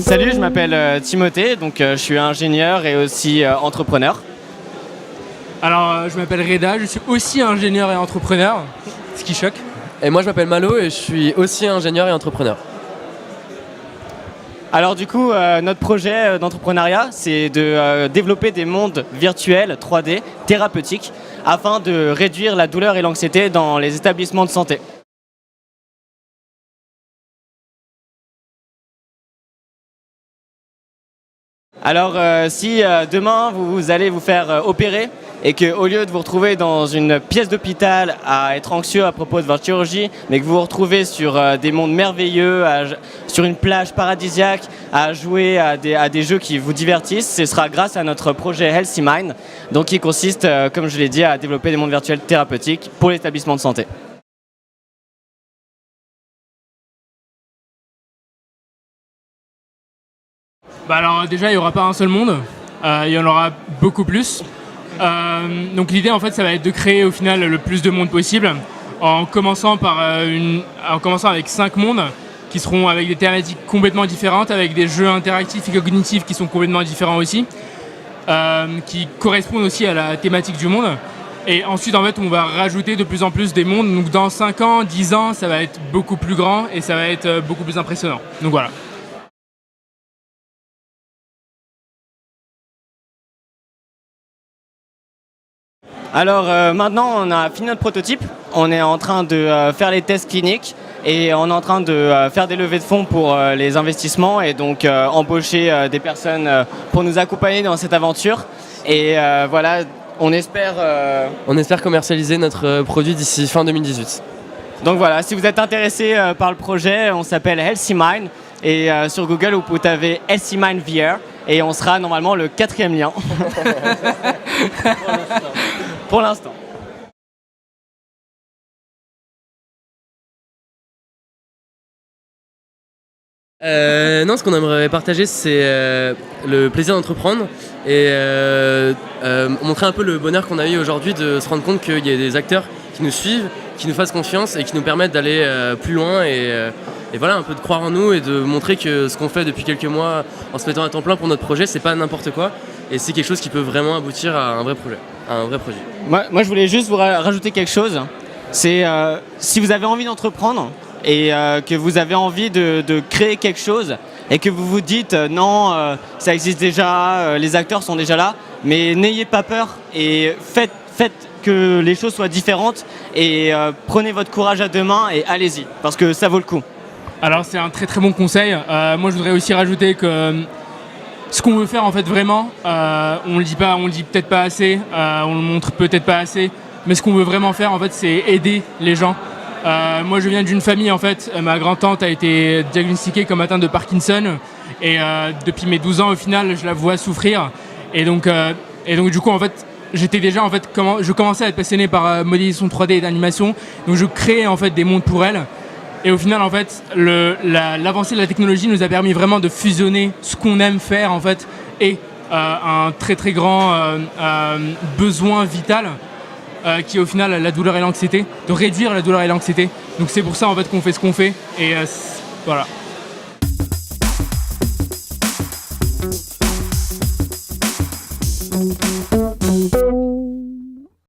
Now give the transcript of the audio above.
Salut, je m'appelle Timothée, donc je suis ingénieur et aussi entrepreneur. Alors, je m'appelle Reda, je suis aussi ingénieur et entrepreneur, ce qui choque. Et moi je m'appelle Malo et je suis aussi ingénieur et entrepreneur. Alors du coup, notre projet d'entrepreneuriat, c'est de développer des mondes virtuels 3D thérapeutiques afin de réduire la douleur et l'anxiété dans les établissements de santé. Alors si demain vous allez vous faire opérer et qu'au lieu de vous retrouver dans une pièce d'hôpital à être anxieux à propos de votre chirurgie, mais que vous vous retrouvez sur des mondes merveilleux, sur une plage paradisiaque, à jouer à des jeux qui vous divertissent, ce sera grâce à notre projet Healthy Mind, donc qui consiste, comme je l'ai dit, à développer des mondes virtuels thérapeutiques pour l'établissement de santé. Alors déjà, il n'y aura pas un seul monde, il y en aura beaucoup plus. Donc l'idée, en fait, ça va être de créer au final le plus de mondes possible, en commençant avec 5 mondes qui seront avec des thématiques complètement différentes, avec des jeux interactifs et cognitifs qui sont complètement différents aussi, qui correspondent aussi à la thématique du monde. Et ensuite, en fait, on va rajouter de plus en plus des mondes. Donc dans 5 ans, 10 ans, ça va être beaucoup plus grand et ça va être beaucoup plus impressionnant. Donc voilà. Alors maintenant on a fini notre prototype, on est en train de faire les tests cliniques et on est en train de faire des levées de fonds pour les investissements et donc embaucher des personnes pour nous accompagner dans cette aventure. Et voilà, on espère commercialiser notre produit d'ici fin 2018. Donc voilà, si vous êtes intéressé par le projet, on s'appelle Healthy Mind et sur Google vous pouvez taper Healthy Mind VR et on sera normalement le 4e lien. Pour l'instant. Non, ce qu'on aimerait partager, c'est le plaisir d'entreprendre et montrer un peu le bonheur qu'on a eu aujourd'hui de se rendre compte qu'il y a des acteurs qui nous suivent, qui nous fassent confiance et qui nous permettent d'aller plus loin et voilà, un peu de croire en nous et de montrer que ce qu'on fait depuis quelques mois en se mettant à temps plein pour notre projet, c'est pas n'importe quoi et c'est quelque chose qui peut vraiment aboutir à un vrai projet, à un vrai produit. Moi je voulais juste vous rajouter quelque chose, c'est si vous avez envie d'entreprendre et que vous avez envie de créer quelque chose et que vous vous dites non, ça existe déjà, les acteurs sont déjà là, mais n'ayez pas peur et faites que les choses soient différentes et prenez votre courage à deux mains et allez-y, parce que ça vaut le coup. Alors c'est un très très bon conseil. Moi je voudrais aussi rajouter que ce qu'on veut faire en fait vraiment, on le dit peut-être pas assez, on le montre peut-être pas assez, mais ce qu'on veut vraiment faire en fait c'est aider les gens. Moi je viens d'une famille en fait, ma grand-tante a été diagnostiquée comme atteinte de Parkinson et depuis mes 12 ans au final je la vois souffrir et donc du coup en fait j'étais déjà en fait je commençais à être passionné par modélisation 3D et d'animation, donc je créais en fait des mondes pour elle. Et au final, en fait, l'avancée de la technologie nous a permis vraiment de fusionner ce qu'on aime faire, en fait, et un très très grand besoin vital qui est au final la douleur et l'anxiété, de réduire la douleur et l'anxiété. Donc c'est pour ça en fait qu'on fait ce qu'on fait. Et voilà.